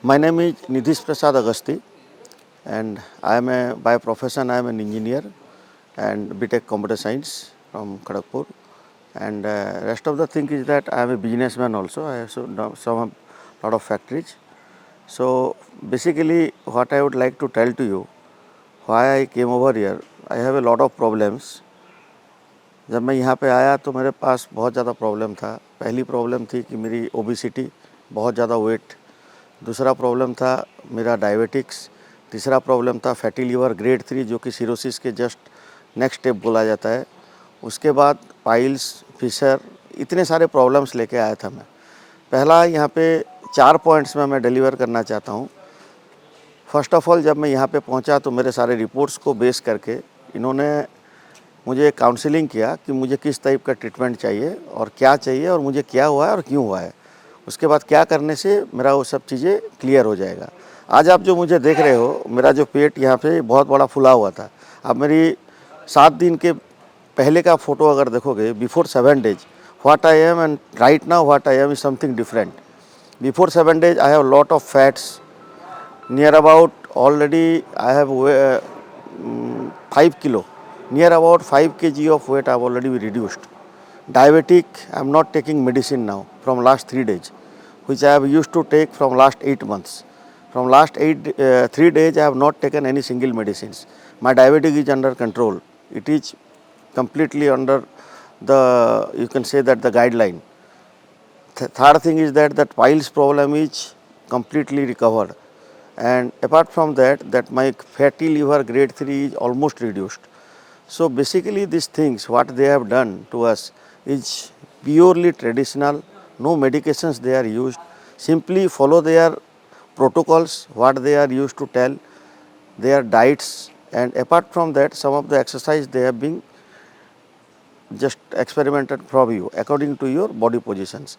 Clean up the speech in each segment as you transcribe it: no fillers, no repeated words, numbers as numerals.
My name is Nidhish Prasad Agasti, and by profession I am an engineer and BTech Computer Science from Kharagpur. And rest of the thing is that I am a businessman also. I have some lot of factories. So basically, what I would like to tell to you, why I came over here. I have a lot of problems. जब मैं यहाँ पे आया तो मेरे पास बहुत ज़्यादा problem था। पहली प्रॉब्लम थी कि मेरी ओबेसिटी, बहुत ज़्यादा वेट। दूसरा प्रॉब्लम था मेरा डायबिटिक्स। तीसरा प्रॉब्लम था फैटी लीवर ग्रेड 3, जो कि सिरोसिस के जस्ट नेक्स्ट स्टेप बोला जाता है। उसके बाद पाइल्स, फिशर, इतने सारे प्रॉब्लम्स लेके आया था मैं। पहला यहाँ पे 4 पॉइंट्स में मैं डिलीवर करना चाहता हूँ। फर्स्ट ऑफ ऑल, जब मैं यहाँ पे पहुँचा तो मेरे सारे रिपोर्ट्स को बेस करके इन्होंने मुझे काउंसलिंग किया कि मुझे किस टाइप का ट्रीटमेंट चाहिए और क्या चाहिए और मुझे क्या हुआ है और क्यों हुआ है। उसके बाद क्या करने से मेरा वो सब चीज़ें क्लियर हो जाएगा। आज आप जो मुझे देख रहे हो, मेरा जो पेट यहाँ पे बहुत बड़ा फुला हुआ था। अब मेरी 7 दिन के पहले का फ़ोटो अगर देखोगे, before 7 days what I am and right now what I am is something different. Before 7 days I have lot of fats, near about already I have 5 kilo, near about 5 kg of weight I have already reduced. Diabetic, I am not taking medicine now from last 3 days, which I have used to take from last 8 months. From last 3 days I have not taken any single medicines. My diabetic is under control. It is completely under the, you can say that, the guideline. Third thing is that piles problem is completely recovered. And apart from that my fatty liver grade 3 is almost reduced. So basically these things what they have done to us is purely traditional, no medications they are used, simply follow their protocols, what they are used to tell, their diets, and apart from that some of the exercise they have been just experimented from you according to your body positions.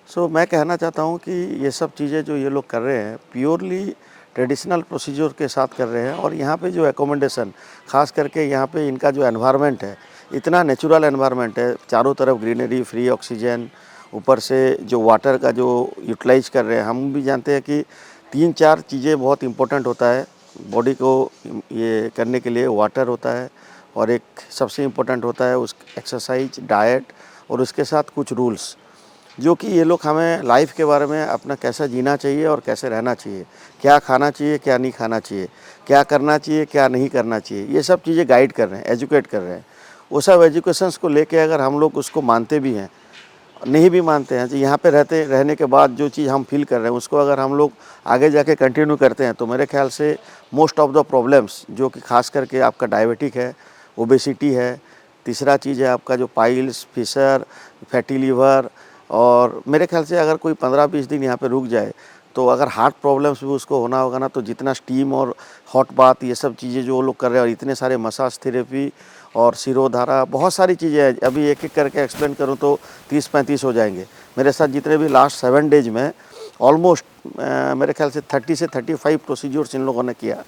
So मैं कहना चाहता हूँ कि ये सब चीज़ें जो ये लोग कर रहे हैं प्योरली ट्रेडिशनल प्रोसीजर के साथ कर रहे हैं। और यहाँ पे जो एकोमोडेशन, ख़ास करके यहाँ पे इनका जो एनवायरनमेंट है, इतना नेचुरल एनवायरनमेंट है, चारों तरफ ग्रीनरी, फ्री ऑक्सीजन, ऊपर से जो वाटर का जो यूटिलाइज कर रहे हैं। हम भी जानते हैं कि 3-4 चीज़ें बहुत इम्पोर्टेंट होता है बॉडी को ये करने के लिए। वाटर होता है और एक सबसे इम्पोर्टेंट होता है उस एक्सरसाइज, डाइट और उसके साथ कुछ रूल्स, जो कि ये लोग हमें लाइफ के बारे में अपना कैसा जीना चाहिए और कैसे रहना चाहिए, क्या खाना चाहिए, क्या नहीं खाना चाहिए, क्या करना चाहिए, क्या नहीं करना चाहिए, ये सब चीज़ें गाइड कर रहे हैं, एजुकेट कर रहे हैं। वो सब एजुकेशंस को लेके अगर हम लोग उसको मानते भी हैं, नहीं भी मानते हैं, तो यहाँ पे रहने के बाद जो चीज़ हम फील कर रहे हैं उसको अगर हम लोग आगे जाके कंटिन्यू करते हैं, तो मेरे ख्याल से मोस्ट ऑफ द प्रॉब्लम्स, जो कि खास करके आपका डायबिटिक है, ओबेसिटी है, तीसरा चीज़ है आपका जो पाइल्स, फिशर, फैटी लीवर, और मेरे ख्याल से अगर कोई 15-20 दिन यहाँ पे रुक जाए तो अगर हार्ट प्रॉब्लम्स भी उसको होना होगा ना, तो जितना स्टीम और हॉट बाथ, ये सब चीज़ें जो वो लोग कर रहे हैं, और इतने सारे मसाज थेरेपी और सिरोधारा, बहुत सारी चीज़ें हैं। अभी एक एक करके एक्सप्लेन करूँ तो 30-35 हो जाएंगे। मेरे साथ जितने भी लास्ट 7 days में ऑलमोस्ट मेरे ख्याल से 30 से 35 प्रोसीजर्स इन लोगों ने किया।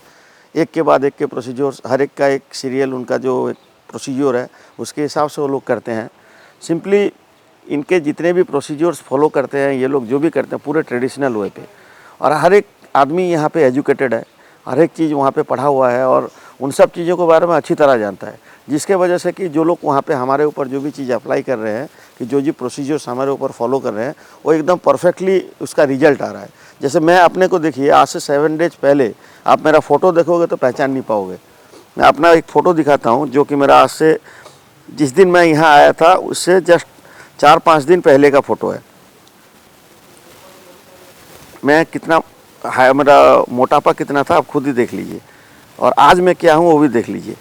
एक के बाद एक के प्रोसीजर्स, हर एक का एक सीरियल, उनका जो एक प्रोसीजर है उसके हिसाब से वो लोग करते हैं। सिंपली इनके जितने भी प्रोसीजर्स फॉलो करते हैं ये लोग, जो भी करते हैं पूरे ट्रेडिशनल वे पे, और हर एक आदमी यहाँ पे एजुकेटेड है, हर एक चीज़ वहाँ पे पढ़ा हुआ है और उन सब चीज़ों के बारे में अच्छी तरह जानता है, जिसके वजह से कि जो लोग वहाँ पे हमारे ऊपर जो भी चीज़ अप्लाई कर रहे हैं, कि जो जी प्रोसीजर्स हमारे ऊपर फॉलो कर रहे हैं, वो एकदम परफेक्टली उसका रिजल्ट आ रहा है। जैसे मैं अपने को देखिए, आज से 7 days पहले आप मेरा फ़ोटो देखोगे तो पहचान नहीं पाओगे। मैं अपना एक फ़ोटो दिखाता हूँ, जो कि मेरा आज से, जिस दिन मैं यहाँ आया था उससे जस्ट 4-5 दिन पहले का फ़ोटो है। मैं कितना है, मेरा मोटापा कितना था आप खुद ही देख लीजिए, और आज मैं क्या हूँ वो भी देख लीजिए।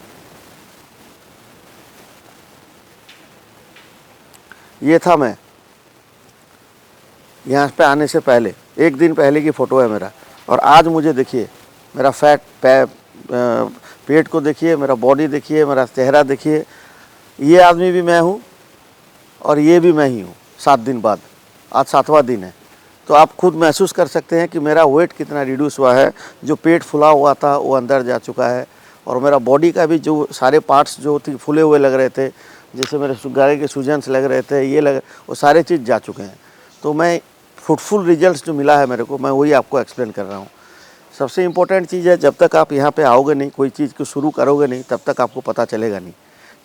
ये था मैं यहाँ पे आने से पहले, 1 दिन पहले की फ़ोटो है मेरा, और आज मुझे देखिए, मेरा फैट पेट को देखिए, मेरा बॉडी देखिए, मेरा चेहरा देखिए। ये आदमी भी मैं हूँ और ये भी मैं ही हूँ 7 दिन बाद। आज 7वां दिन है, तो आप खुद महसूस कर सकते हैं कि मेरा वेट कितना रिड्यूस हुआ है। जो पेट फुला हुआ था वो अंदर जा चुका है, और मेरा बॉडी का भी जो सारे पार्ट्स जो थे फुले हुए लग रहे थे, जैसे मेरे गले के सूजन्स लग रहे थे, ये वो सारे चीज़ जा चुके हैं। तो मैं फ्रूटफुल रिजल्ट्स जो मिला है मेरे को, मैं वही आपको एक्सप्लेन कर रहा हूँ। सबसे इम्पोर्टेंट चीज़ है, जब तक आप यहाँ पे आओगे नहीं, कोई चीज़ को शुरू करोगे नहीं, तब तक आपको पता चलेगा नहीं।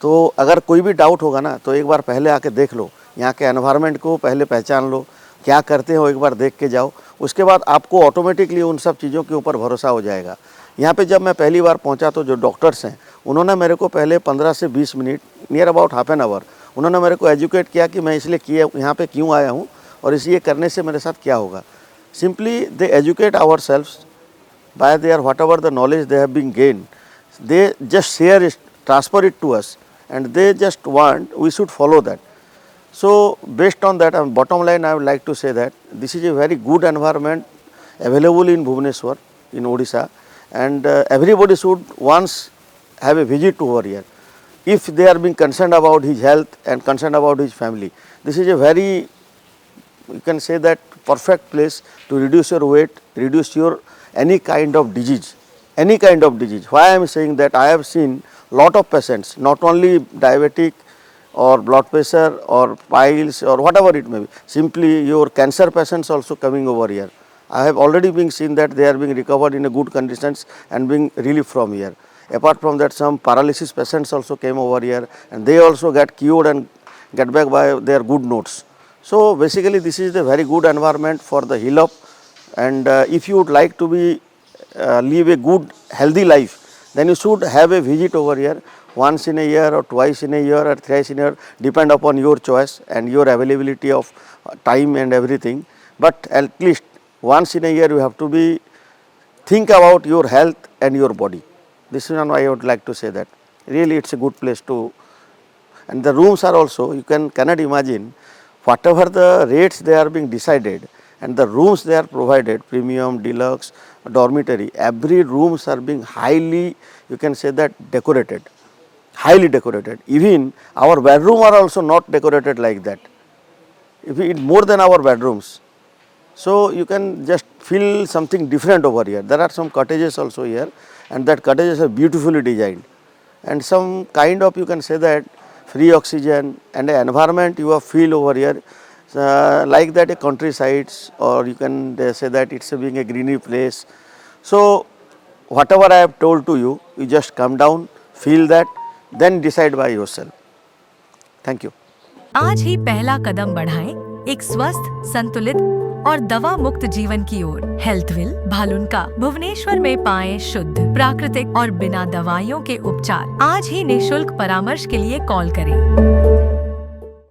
तो अगर कोई भी डाउट होगा ना, तो एक बार पहले आके देख लो, यहाँ के एनवायरनमेंट को पहले पहचान लो, क्या करते हो एक बार देख के जाओ। उसके बाद आपको ऑटोमेटिकली उन सब चीज़ों के ऊपर भरोसा हो जाएगा। यहाँ पे जब मैं पहली बार पहुँचा तो जो डॉक्टर्स हैं उन्होंने मेरे को पहले 15 से 20 minute, near about half an hour, उन्होंने मेरे को एजुकेट किया कि मैं इसलिए यहाँ पे क्यों आया हूँ और इसे करने से मेरे साथ क्या होगा। Simply they educate ourselves by their whatever the knowledge they have been gained, they just share it, transfer it to us, and they just want we should follow that. So based on that, bottom line I would like to say that this is a very good environment available in Bhubaneswar, in Odisha, and everybody should once have a visit to over here if they are being concerned about his health and concerned about his family. This is a very, you can say that, perfect place to reduce your weight, reduce your any kind of disease, any kind of disease. Why I am saying that, I have seen lot of patients, not only diabetic or blood pressure or piles or whatever it may be, simply your cancer patients also coming over here. I have already been seen that they are being recovered in a good conditions and being relieved from here. Apart from that, some paralysis patients also came over here and they also get cured and get back by their good notes. So basically this is a very good environment for the heal up, and if you would like to be live a good healthy life, then you should have a visit over here once in a year or twice in a year or thrice in a year, depend upon your choice and your availability of time and everything. But at least once in a year you have to be think about your health and your body. This is why I would like to say that really it's a good place to. And the rooms are also, you cannot imagine whatever the rates they are being decided and the rooms they are provided, premium, deluxe, dormitory, every rooms are being highly, you can say that, decorated, highly decorated. Even our bedroom are also not decorated like that, if it more than our bedrooms. So you can just feel something different over here. There are some cottages also here, and that cottages are beautifully designed, and some kind of, you can say that, free oxygen and the environment you have feel over here, like that a countrysides, or you can say that it's being a greeny place. So whatever I have told to you, you just come down, feel that, then decide by yourself. Thank you. आज ही पहला कदम बढ़ाएं एक स्वस्थ, संतुलित और दवा मुक्त जीवन की ओर। हेल्थविल भालुनका भुवनेश्वर में पाएं शुद्ध, प्राकृतिक और बिना दवाइयों के उपचार। आज ही निःशुल्क परामर्श के लिए कॉल करें।